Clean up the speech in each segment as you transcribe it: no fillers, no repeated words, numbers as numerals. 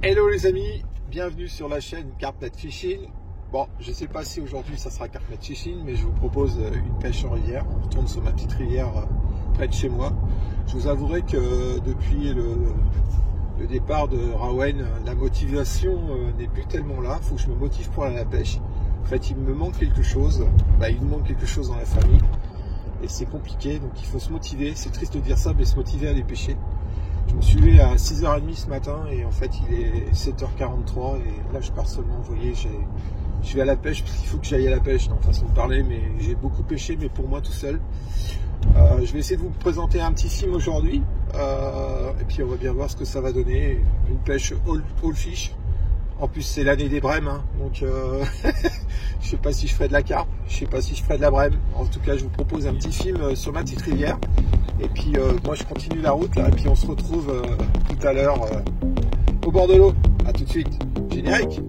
Hello les amis, bienvenue sur la chaîne Carpnet Fishing. Bon, je sais pas si aujourd'hui ça sera Carpnet Fishing, mais je vous propose une pêche en rivière. On retourne sur ma petite rivière près de chez moi. Je vous avouerai que depuis le départ de Rawen, la motivation n'est plus tellement là. Il faut que je me motive pour aller à la pêche. En fait, il me manque quelque chose. Il me manque quelque chose dans la famille. Et c'est compliqué, donc il faut se motiver. C'est triste de dire ça, mais se motiver à aller pêcher. Je me suis levé à 6h30 ce matin et en fait il est 7h43 et là je pars seulement, vous voyez, je vais à la pêche parce qu'il faut que j'aille à la pêche, non, façon de parler, mais j'ai beaucoup pêché, mais pour moi tout seul. Je vais essayer de vous présenter un petit film aujourd'hui et puis on va bien voir ce que ça va donner. Une pêche all fish. En plus c'est l'année des brèmes, hein, donc je sais pas si je ferai de la carpe, je sais pas si je ferai de la brème. En tout cas je vous propose un petit film sur ma petite rivière. Et puis moi je continue la route là, et puis on se retrouve tout à l'heure au bord de l'eau. A tout de suite, générique.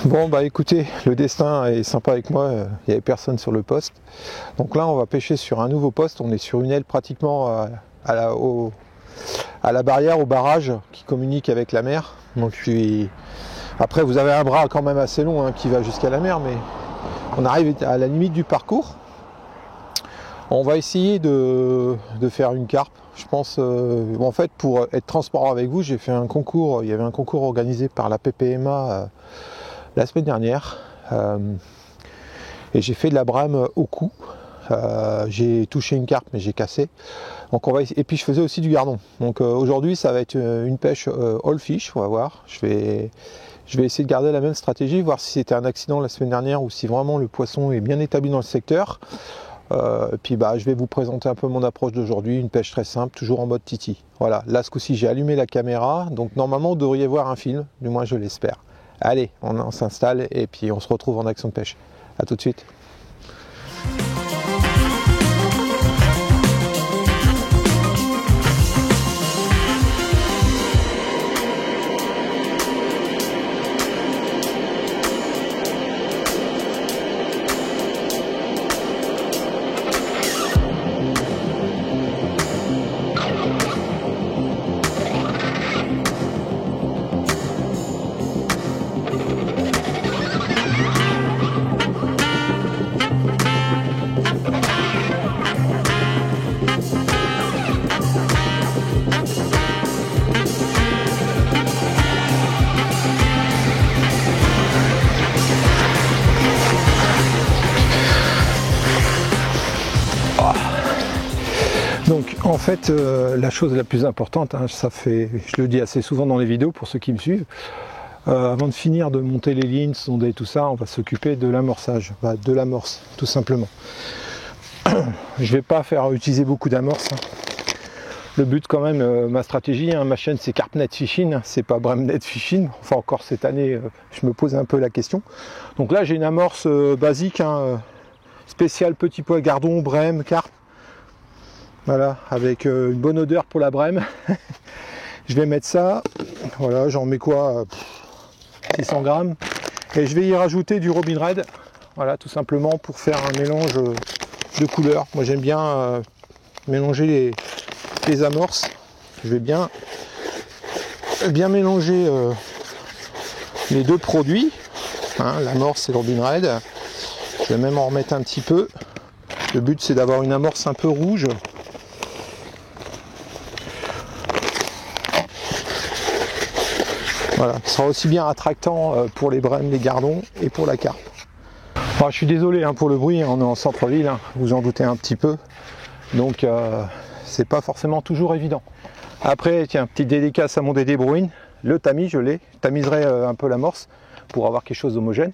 Bon bah écoutez, le destin est sympa avec moi, il n'y avait personne sur le poste. Donc là on va pêcher sur un nouveau poste, on est sur une aile pratiquement à la barrière, au barrage qui communique avec la mer. Donc après vous avez un bras quand même assez long qui va jusqu'à la mer, mais on arrive à la limite du parcours. On va essayer de faire une carpe. Je pense, en fait, pour être transparent avec vous, j'ai fait un concours, il y avait un concours organisé par la PPMA la semaine dernière, et j'ai fait de la brame au cou. J'ai touché une carpe mais j'ai cassé. Donc et puis je faisais aussi du gardon. Donc aujourd'hui ça va être une pêche all fish, on va voir. Je vais essayer de garder la même stratégie, voir si c'était un accident la semaine dernière ou si vraiment le poisson est bien établi dans le secteur. Puis je vais vous présenter un peu mon approche d'aujourd'hui, une pêche très simple, toujours en mode titi. Voilà, là ce coup-ci j'ai allumé la caméra, donc normalement vous devriez voir un film, du moins je l'espère. Allez, on s'installe et puis on se retrouve en action de pêche. A tout de suite. Donc en fait la chose la plus importante, je le dis assez souvent dans les vidéos pour ceux qui me suivent, avant de finir de monter les lignes, sonder tout ça, on va s'occuper de l'amorçage, de l'amorce tout simplement. Je vais pas utiliser beaucoup d'amorce. Le but quand même, ma stratégie, ma chaîne c'est Carpnet Fishing, c'est pas Bremnet Fishing. Enfin encore cette année, je me pose un peu la question. Donc là j'ai une amorce basique, spéciale petit pois gardon, brème, carpe. Voilà, avec une bonne odeur pour la brème. Je vais mettre ça, voilà, j'en mets quoi, 600 grammes. Et je vais y rajouter du Robin Red, voilà, tout simplement pour faire un mélange de couleurs. Moi j'aime bien mélanger les amorces. Je vais bien mélanger les deux produits, l'amorce et le Robin Red. Je vais même en remettre un petit peu. Le but c'est d'avoir une amorce un peu rouge. Voilà, qui sera aussi bien attractant pour les brèmes, les gardons et pour la carpe. Alors, je suis désolé pour le bruit, on est en centre-ville, vous en doutez un petit peu. Donc c'est pas forcément toujours évident. Après, tiens, petite dédicace à mon Dédé Bruin. Le tamis, je l'ai. Tamiserai un peu l'amorce pour avoir quelque chose d'homogène.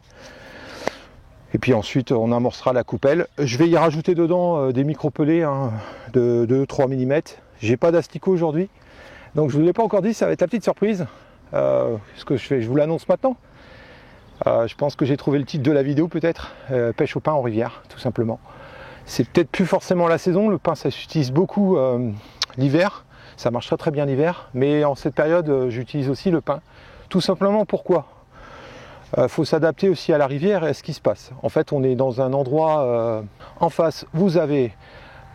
Et puis ensuite, on amorcera la coupelle. Je vais y rajouter dedans des micro-pelés de 2-3 mm. J'ai pas d'asticot aujourd'hui. Donc je ne vous l'ai pas encore dit, ça va être la petite surprise. Ce que je fais, je vous l'annonce maintenant. Je pense que j'ai trouvé le titre de la vidéo peut-être. Pêche au pain en rivière, tout simplement. C'est peut-être plus forcément la saison. Le pain, ça s'utilise beaucoup l'hiver. Ça marche très très bien l'hiver, mais en cette période, j'utilise aussi le pain. Tout simplement pourquoi ? Faut s'adapter aussi à la rivière et à ce qui se passe. En fait, on est dans un endroit en face, vous avez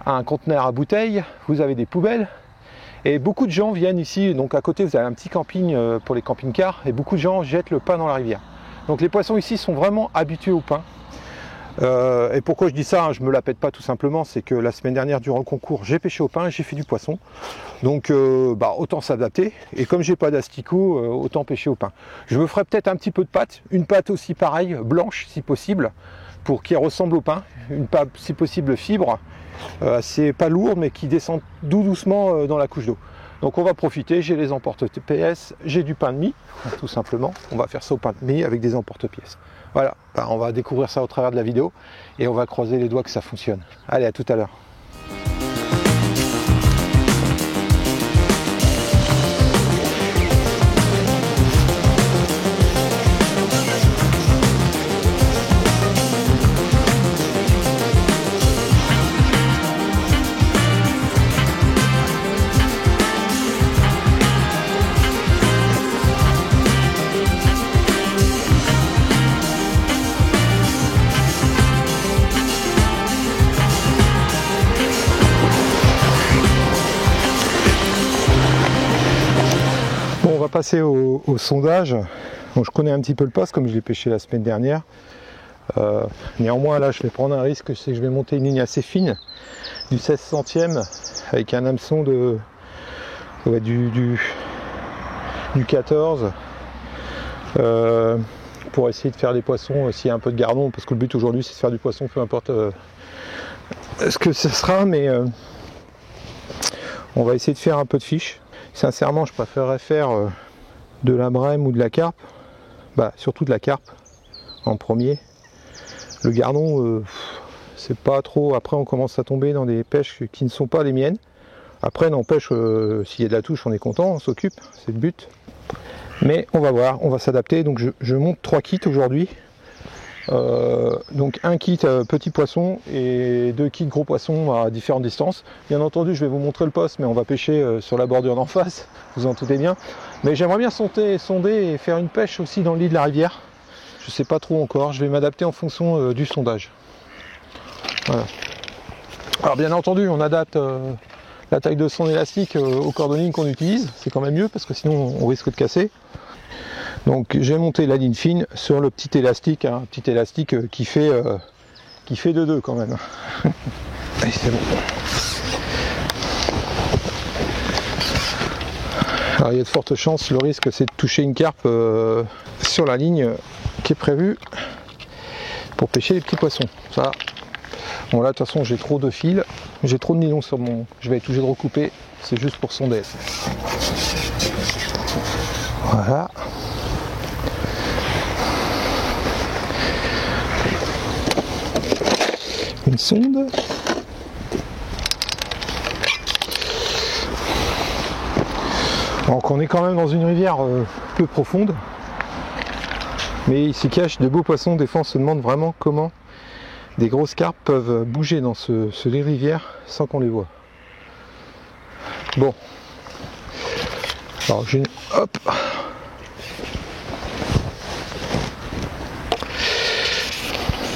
un conteneur à bouteilles, vous avez des poubelles, et beaucoup de gens viennent ici. Donc à côté, vous avez un petit camping pour les camping-cars, et beaucoup de gens jettent le pain dans la rivière. Donc les poissons ici sont vraiment habitués au pain. Et pourquoi je dis ça, je me la pète pas tout simplement, c'est que la semaine dernière durant le concours j'ai pêché au pain, j'ai fait du poisson, donc autant s'adapter, et comme j'ai pas d'asticot, autant pêcher au pain. Je me ferai peut-être un petit peu de pâte, une pâte aussi pareille, blanche si possible, pour qu'il ressemble au pain, une pâte si possible fibre, assez pas lourde mais qui descend doucement dans la couche d'eau. Donc on va profiter, j'ai les emporte-pièces, j'ai du pain de mie, tout simplement, on va faire ça au pain de mie avec des emporte-pièces. Voilà, on va découvrir ça au travers de la vidéo et on va croiser les doigts que ça fonctionne. Allez, à tout à l'heure. On va passer au sondage. Bon, je connais un petit peu le poste comme je l'ai pêché la semaine dernière. Néanmoins là je vais prendre un risque, c'est que je vais monter une ligne assez fine du 16 centièmes avec un hameçon du 14 pour essayer de faire des poissons s'il y a un peu de gardon, parce que le but aujourd'hui c'est de faire du poisson, peu importe ce que ce sera, mais on va essayer de faire un peu de fiche. Sincèrement, je préférerais faire de la brème ou de la carpe, surtout de la carpe en premier. Le gardon, c'est pas trop. Après, on commence à tomber dans des pêches qui ne sont pas les miennes. Après, n'empêche, s'il y a de la touche, on est content, on s'occupe, c'est le but. Mais on va voir, on va s'adapter. Donc, je monte 3 kits aujourd'hui. Donc un kit petit poisson et 2 kits gros poisson à différentes distances. Bien entendu, je vais vous montrer le poste, mais on va pêcher sur la bordure d'en face, vous en doutez bien. Mais j'aimerais bien sonder et faire une pêche aussi dans le lit de la rivière. Je sais pas trop encore, je vais m'adapter en fonction du sondage. Voilà. Alors bien entendu, on adapte la taille de son élastique aux cordonniers qu'on utilise, c'est quand même mieux parce que sinon on risque de casser. Donc j'ai monté la ligne fine sur le petit élastique, qui fait de 2 quand même. Allez, c'est bon. Alors il y a de fortes chances, le risque c'est de toucher une carpe sur la ligne qui est prévue pour pêcher les petits poissons. Ça. Bon là de toute façon j'ai trop de fils, j'ai trop de nylon sur mon. Je vais être obligé de recouper, c'est juste pour sonder. Voilà. Une sonde. Donc on est quand même dans une rivière peu profonde, mais il s'y cache de beaux poissons. Des fois on se demande vraiment comment des grosses carpes peuvent bouger dans ce lit de rivière sans qu'on les voit. Bon, alors hop.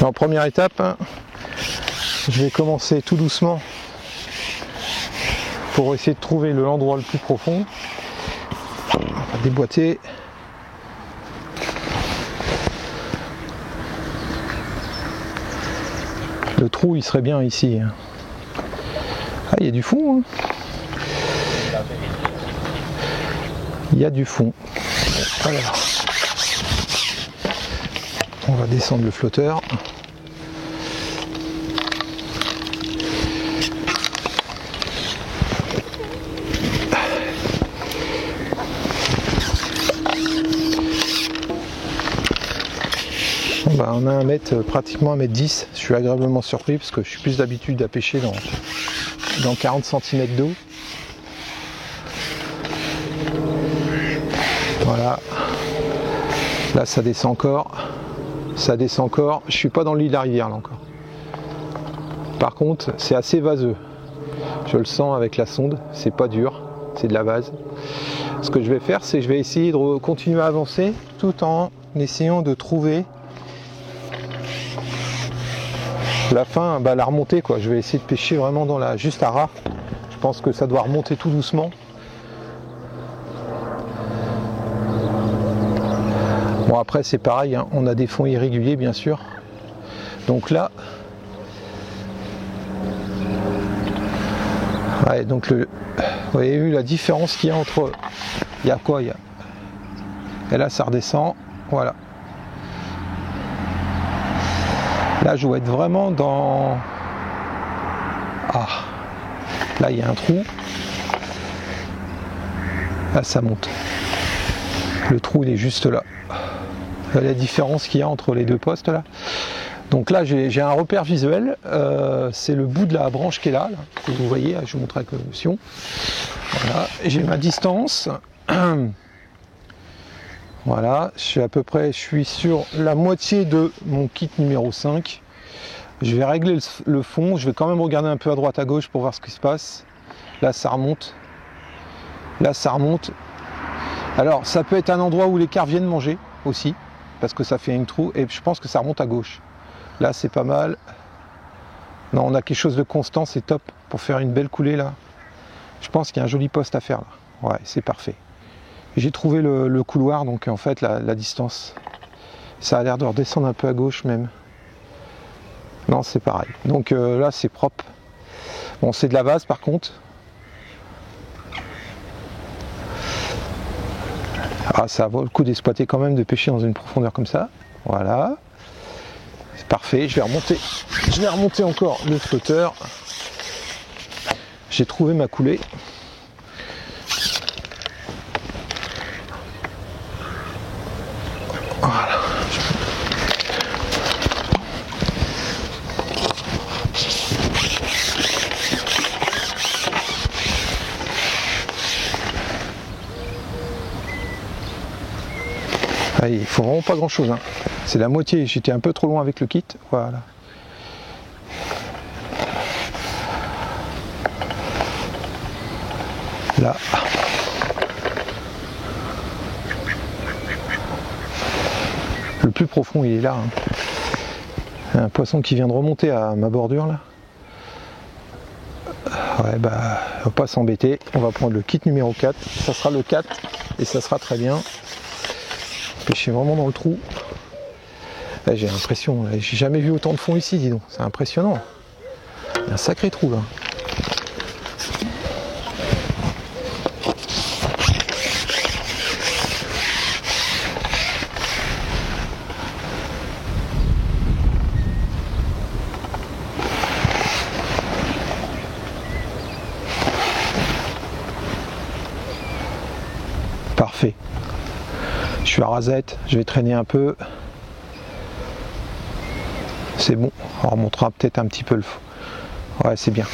En première étape, je vais commencer tout doucement pour essayer de trouver l'endroit le plus profond. On va déboîter. Le trou il serait bien ici. Ah, il y a du fond, hein. Il y a du fond. Alors, on va descendre le flotteur. Bon, bah, on a pratiquement 1m10. Je suis agréablement surpris parce que je suis plus d'habitude à pêcher dans 40 cm d'eau. Voilà. Là ça descend encore. Ça descend encore. Je suis pas dans le lit de la rivière là encore. Par contre, c'est assez vaseux. Je le sens avec la sonde. C'est pas dur. C'est de la vase. Ce que je vais faire, c'est que je vais essayer de continuer à avancer tout en essayant de trouver la fin, la remontée quoi. Je vais essayer de pêcher vraiment juste à ras. Je pense que ça doit remonter tout doucement. Bon après c'est pareil, hein, on a des fonds irréguliers bien sûr. Donc là, ouais, donc vous avez vu la différence qu'il y a entre, il y a quoi, et là ça redescend, voilà. Là je dois être vraiment dans, là il y a un trou, là ça monte. Le trou il est juste là. La différence qu'il y a entre les deux postes là. Donc là j'ai un repère visuel, c'est le bout de la branche qui est là, que vous voyez, je vous montre avec le sion. Voilà, j'ai ma distance. Voilà, je suis sur la moitié de mon kit numéro 5. Je vais régler le fond, je vais quand même regarder un peu à droite à gauche pour voir ce qui se passe. Là ça remonte. Là ça remonte. Alors ça peut être un endroit où les carpes viennent manger aussi, parce que ça fait un trou, et je pense que ça remonte à gauche. Là c'est pas mal. Non, on a quelque chose de constant, c'est top pour faire une belle coulée là. Je pense qu'il y a un joli poste à faire là. Ouais, c'est parfait. J'ai trouvé le couloir, donc en fait la distance. Ça a l'air de redescendre un peu à gauche même. Non, c'est pareil. Donc là c'est propre. Bon, c'est de la vase par contre. Ah, ça vaut le coup d'exploiter quand même, de pêcher dans une profondeur comme ça. Voilà. C'est parfait. Je vais remonter encore le flotteur. J'ai trouvé ma coulée. Voilà. Ah, il faut vraiment pas grand chose, hein. C'est la moitié, j'étais un peu trop loin avec le kit, voilà. Là. Le plus profond il est là, hein. Un poisson qui vient de remonter à ma bordure là. Ouais, bah on va pas s'embêter, on va prendre le kit numéro 4, ça sera le 4 et ça sera très bien. Pêcher vraiment dans le trou. Là j'ai l'impression, j'ai jamais vu autant de fond ici, dis donc, c'est impressionnant. Il y a un sacré trou là. Parfait. Je suis à rasette, je vais traîner un peu. C'est bon, on remontera peut-être un petit peu le fond. Ouais, c'est bien.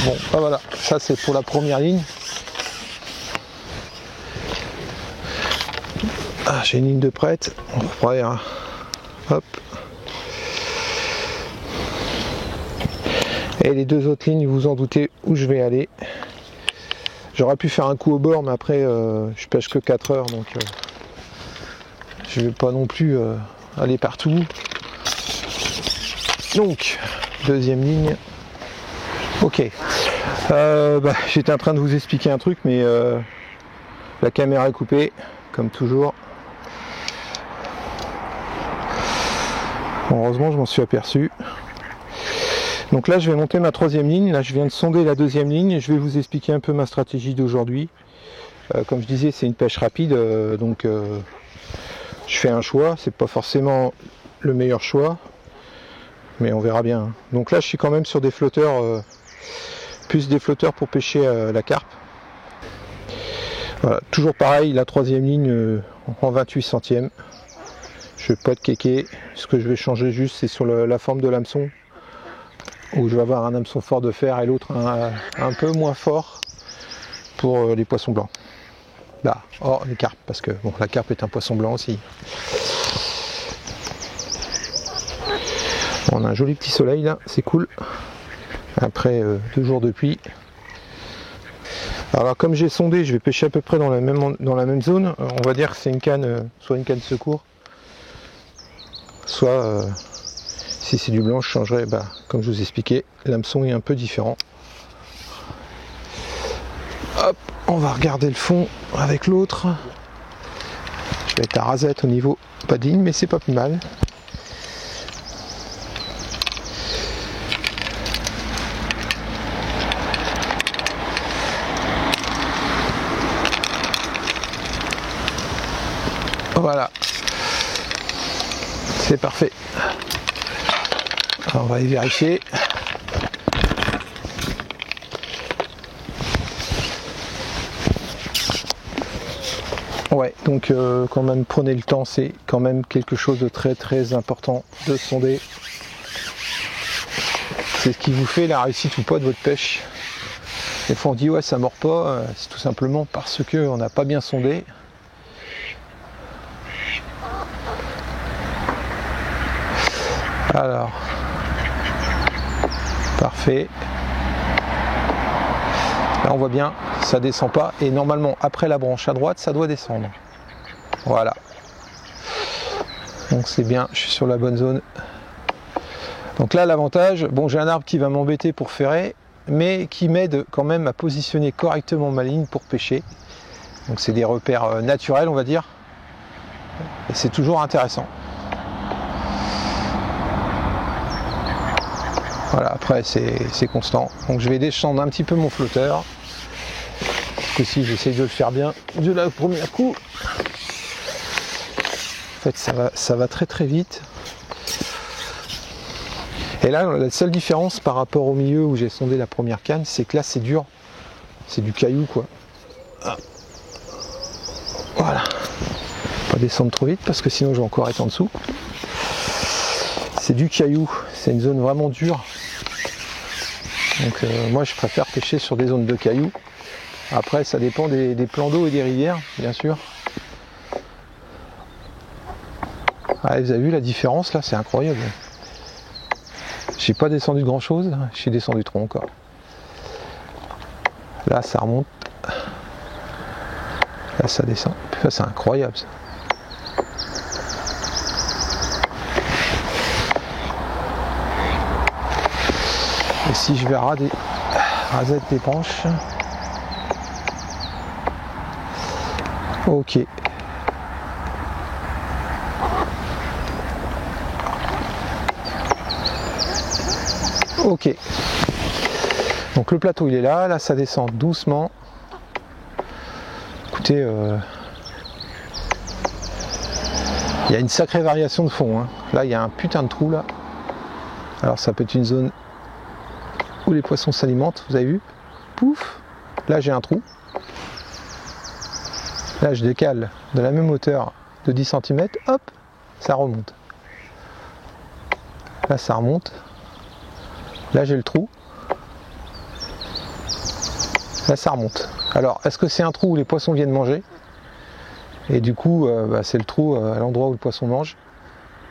Bon, bah voilà, ça c'est pour la première ligne. Ah, j'ai une ligne de prête. On va prendre, hop. Et les deux autres lignes, vous en doutez où je vais aller. J'aurais pu faire un coup au bord, mais après je pêche que 4 heures, donc je vais pas non plus aller partout. Donc, deuxième ligne. Ok. J'étais en train de vous expliquer un truc, mais la caméra est coupée, comme toujours. Heureusement, je m'en suis aperçu. Donc là je vais monter ma troisième ligne, là je viens de sonder la deuxième ligne et je vais vous expliquer un peu ma stratégie d'aujourd'hui. Comme je disais, c'est une pêche rapide, donc je fais un choix, c'est pas forcément le meilleur choix, mais on verra bien. Donc là je suis quand même sur des flotteurs, plus des flotteurs pour pêcher la carpe. Voilà, toujours pareil, la troisième ligne en 28 centièmes. Je vais pas de kéké, ce que je vais changer juste c'est sur la forme de l'hameçon, où je vais avoir un hameçon fort de fer et l'autre un peu moins fort pour les poissons blancs. Là, hors les carpes, parce que bon, la carpe est un poisson blanc aussi. On a un joli petit soleil là, c'est cool. Après 2 jours de pluie. Alors comme j'ai sondé, je vais pêcher à peu près dans la même zone. On va dire que c'est une canne, soit une canne secours, soit si c'est du blanc, je changerai, comme je vous expliquais, l'hameçon est un peu différent. Hop, on va regarder le fond avec l'autre. Je vais être à rasette au niveau padding, mais c'est pas plus mal. Voilà, c'est parfait. Alors, on va y vérifier. Ouais, donc quand même prenez le temps, c'est quand même quelque chose de très très important de sonder. C'est ce qui vous fait la réussite ou pas de votre pêche. Des fois on dit ouais ça mord pas, c'est tout simplement parce que on n'a pas bien sondé. Alors, parfait. Là on voit bien, ça descend pas et normalement après la branche à droite ça doit descendre. Voilà. Donc c'est bien, je suis sur la bonne zone. Donc là l'avantage, bon j'ai un arbre qui va m'embêter pour ferrer, mais qui m'aide quand même à positionner correctement ma ligne pour pêcher. Donc c'est des repères naturels on va dire. Et c'est toujours intéressant. Voilà, après c'est constant. Donc je vais descendre un petit peu mon flotteur. Aussi j'essaie de le faire bien de la première coup. En fait ça va très très vite. Et là la seule différence par rapport au milieu où j'ai sondé la première canne, c'est que là c'est dur. C'est du caillou quoi. Voilà. Pas descendre trop vite parce que sinon je vais encore être en dessous. C'est du caillou, c'est une zone vraiment dure. Donc moi je préfère pêcher sur des zones de cailloux. Après ça dépend des plans d'eau et des rivières, bien sûr. Ah, vous avez vu la différence là, c'est incroyable. J'ai pas descendu de grand chose, je suis descendu trop encore. Là ça remonte. Là ça descend. Là c'est incroyable ça. Et si je vais rasette des branches. Ok. Ok. Donc le plateau il est là, là ça descend doucement. Écoutez, il y a une sacrée variation de fond. Hein. Là il y a un putain de trou là. Alors ça peut être une zone où les poissons s'alimentent, vous avez vu? Pouf! Là j'ai un trou. Là je décale de la même hauteur de 10 cm, hop, ça remonte. Là ça remonte. Là j'ai le trou. Là ça remonte. Alors est-ce que c'est un trou où les poissons viennent manger? Et du coup c'est le trou à l'endroit où le poisson mange.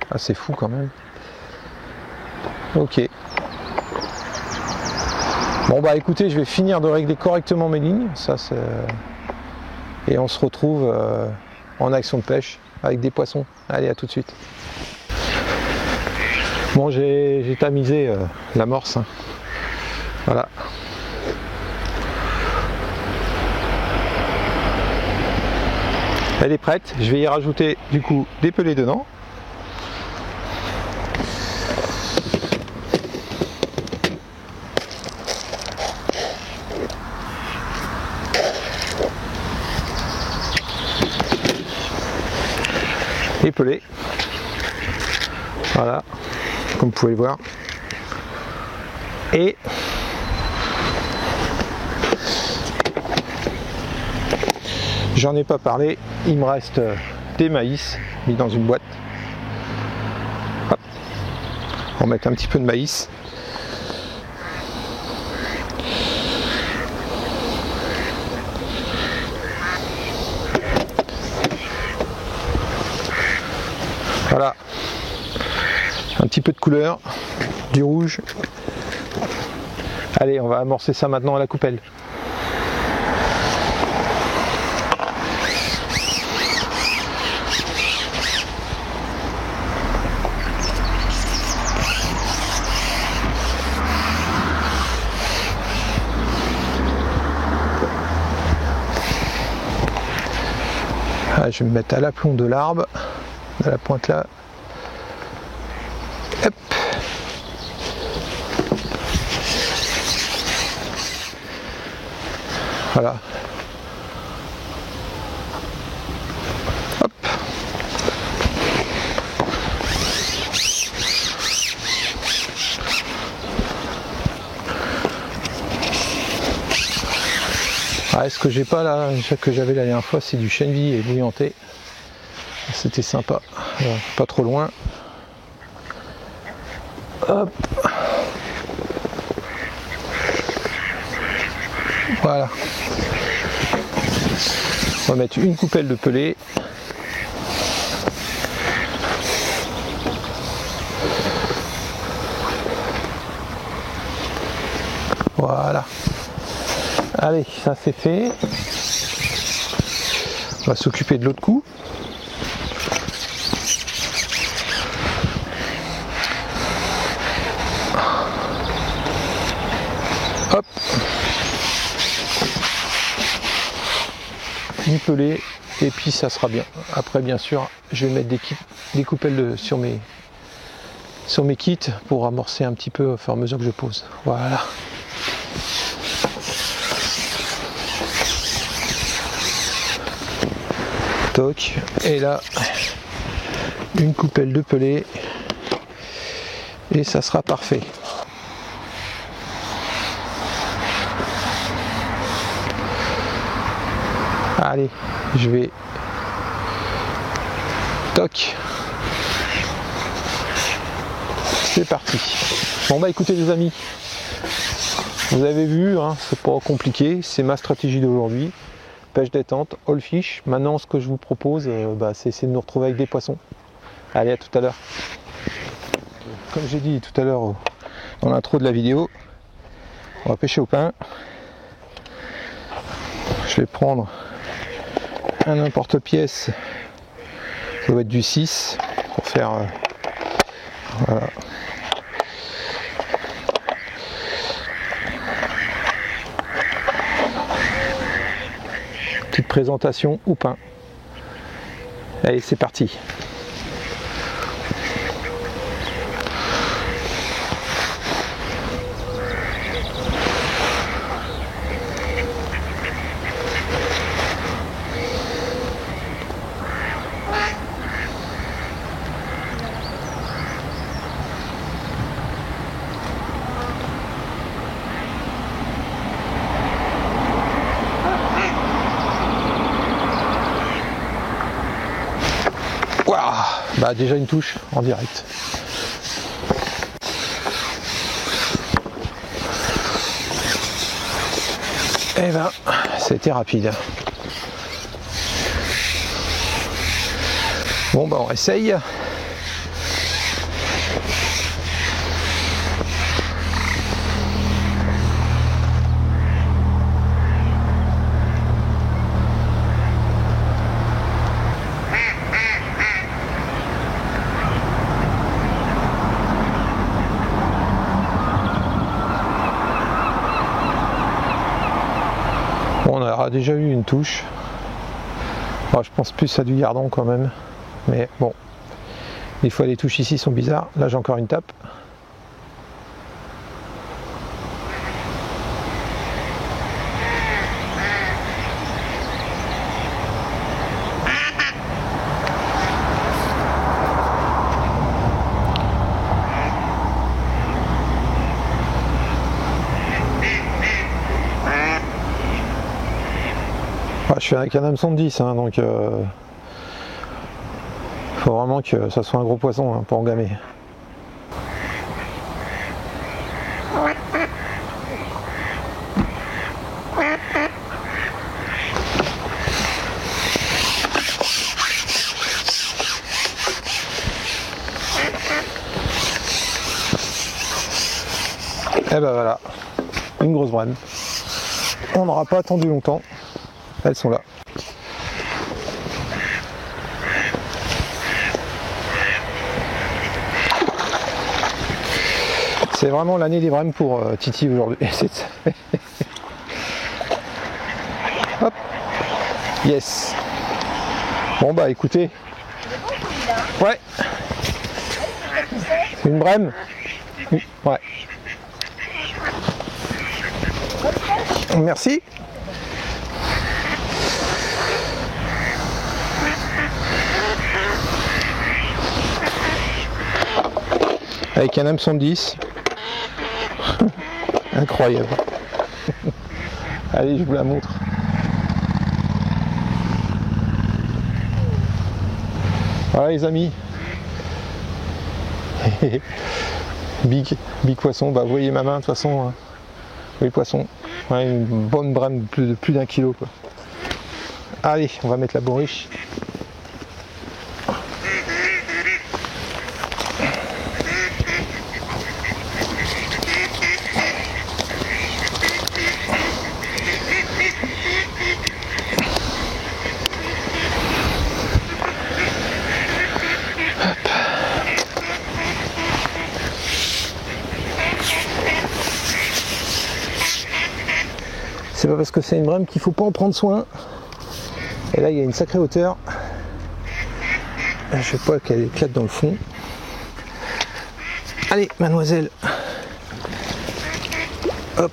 Ah c'est fou quand même. Ok. Bon bah écoutez, je vais finir de régler correctement mes lignes. Ça c'est... Et on se retrouve en action de pêche avec des poissons. Allez, à tout de suite. Bon, j'ai tamisé l'amorce. Hein. Voilà. Elle est prête. Je vais y rajouter du coup des pelets dedans. épelé. Voilà, comme vous pouvez le voir. Et j'en ai pas parlé, il me reste des maïs mis dans une boîte. Hop. On va mettre un petit peu de maïs. Voilà, un petit peu de couleur, du rouge. Allez, on va amorcer ça maintenant à la coupelle. Ah, je vais me mettre à l'aplomb de l'arbre, à la pointe là. Hop. Voilà. Hop. Ah, ce que j'ai pas là, que j'avais la dernière fois, c'est du chènevis et bouillanté. C'était sympa. Alors, pas trop loin. Hop. Voilà. On va mettre une coupelle de pelé. Voilà. Allez, ça c'est fait. On va s'occuper de l'autre coup. Hop. Du pelé et puis ça sera bien. Après bien sûr je vais mettre des coupelles sur mes kits pour amorcer un petit peu au fur et à mesure que je pose. Voilà. Toc. Et là une coupelle de pelé et ça sera parfait. Allez, je vais... Toc. C'est parti. Bon bah écoutez les amis, vous avez vu, hein, c'est pas compliqué, c'est ma stratégie d'aujourd'hui. Pêche détente, all fish. Maintenant ce que je vous propose, c'est essayer de nous retrouver avec des poissons. Allez, à tout à l'heure. Comme j'ai dit tout à l'heure dans l'intro de la vidéo, on va pêcher au pain. Je vais prendre un emporte-pièce, ça doit être du 6 pour faire voilà. Petite présentation au pain. Allez, c'est parti. Bah déjà une touche en direct. Et ben, c'était rapide. Bon bah on essaye. On aura déjà eu une touche. Bon, je pense plus à du gardon quand même. Mais bon, des fois les touches ici sont bizarres. Là j'ai encore une tape. Ouais, je fais avec un hameçon de 10, hein, donc faut vraiment que ça soit un gros poisson hein, pour engamer. Et ben voilà, une grosse brème. On n'aura pas attendu longtemps, elles sont là. C'est vraiment l'année des brèmes pour Titi aujourd'hui. Hop, yes. Bon bah écoutez, ouais, une brème, ouais. Merci. Avec un hameçon de 10. Incroyable. Allez, je vous la montre. Voilà les amis. Big poisson. Bah vous voyez ma main de toute façon. Oui, poisson. Ouais, une bonne brème de plus d'1 kilo quoi. Allez, on va mettre la bourriche. C'est pas parce que c'est une brème qu'il faut pas en prendre soin. Et là il y a une sacrée hauteur. Je vois qu'elle éclate dans le fond. Allez mademoiselle. Hop.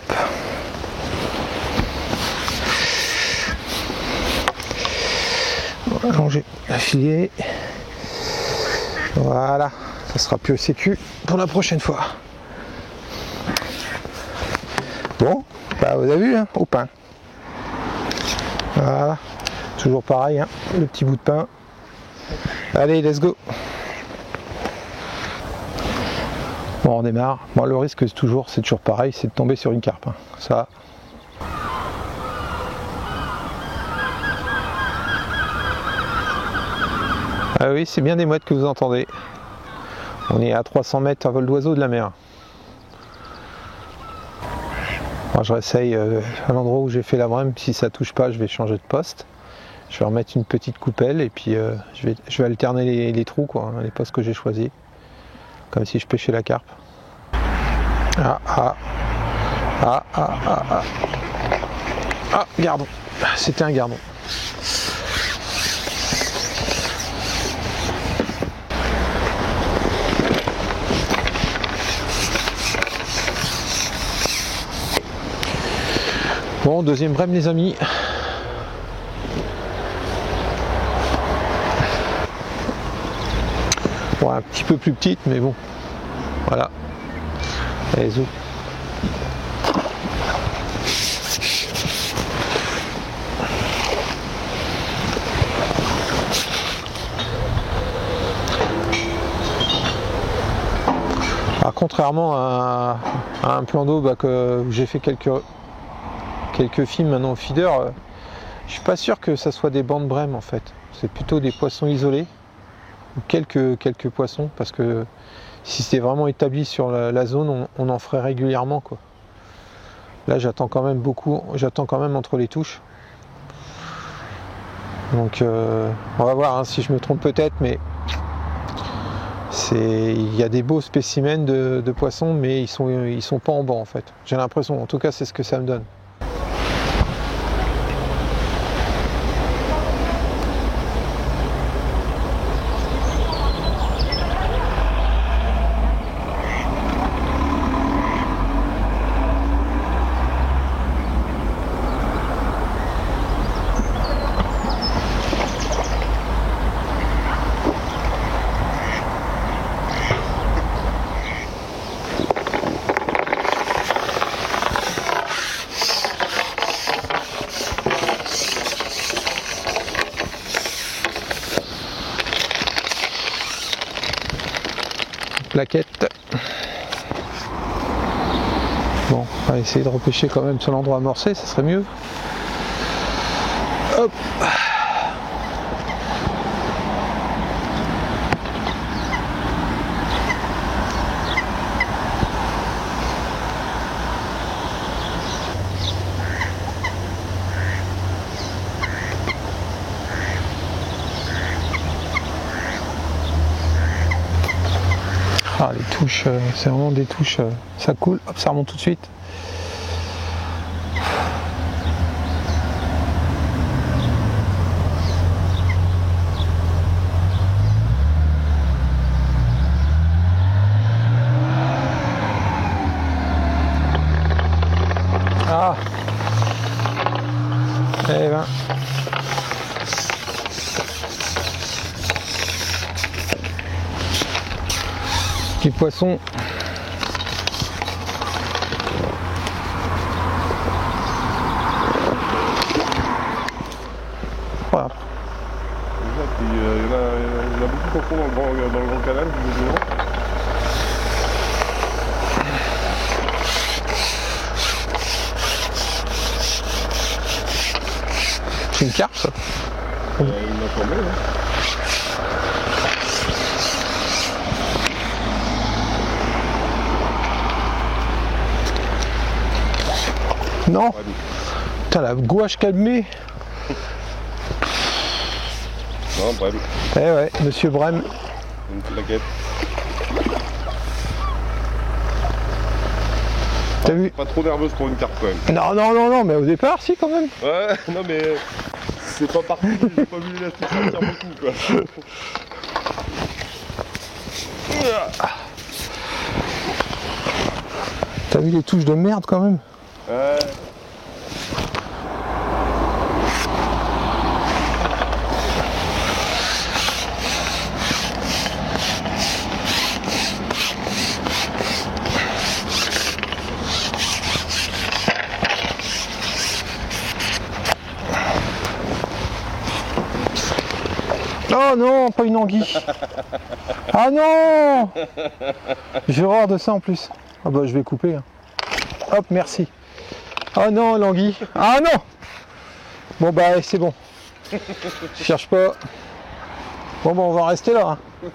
On va allonger la filier. Voilà. Ça sera plus sécu pour la prochaine fois. Bon. Bah, vous avez vu, hein, au pain. Voilà, toujours pareil, hein, le petit bout de pain. Allez, let's go. Bon, on démarre. Bon, le risque, c'est toujours pareil, c'est de tomber sur une carpe. Hein. Ça. Ah oui, c'est bien des mouettes que vous entendez. On est à 300 mètres à vol d'oiseau de la mer. Alors je réessaye à l'endroit où j'ai fait la brème, si ça touche pas je vais changer de poste. Je vais remettre une petite coupelle et puis je vais alterner les trous quoi, les postes que j'ai choisis. Comme si je pêchais la carpe. Ah, gardon. C'était un gardon. Bon, deuxième brème les amis. Bon, un petit peu plus petite, mais bon. Voilà. Allez, zou. Alors, contrairement à un plan d'eau que j'ai fait quelques films maintenant au feeder, je suis pas sûr que ça soit des bancs de brème en fait. C'est plutôt des poissons isolés ou quelques poissons parce que si c'était vraiment établi sur la zone, on en ferait régulièrement quoi. Là j'attends quand même entre les touches. Donc on va voir hein, si je me trompe peut-être, mais il y a des beaux spécimens de poissons, mais ils sont pas en banc en fait. J'ai l'impression, en tout cas c'est ce que ça me donne. claquette. Bon, on va essayer de repêcher quand même sur l'endroit amorcé, ça serait mieux. Hop. Ah, les touches, c'est vraiment des touches, ça coule, hop, ça remonte tout de suite. Ah, eh ben. Petit poisson. Voilà. Il y en a beaucoup de poissons dans le grand canal, visiblement. C'est une carpe ça. Il m'a semblé, hein. Non. Putain, la gouache calmée. Non, Brem. Eh ouais, monsieur Brem. Une plaquette. T'as vu? Pas trop nerveuse pour une carte quand même. Non, non, non, non, mais au départ, si, quand même. Ouais, non mais c'est pas parti, j'ai pas vu l'élastique sortir beaucoup quoi. T'as vu les touches de merde quand même? Ouais. Oh non, pas une anguille. Ah non! J'ai horreur de ça en plus. Ah bah je vais couper. Hein. Hop, merci. Oh non, l'anguille. Ah non! Bon bah c'est bon. Je cherche pas. Bon bah on va rester là. Hein.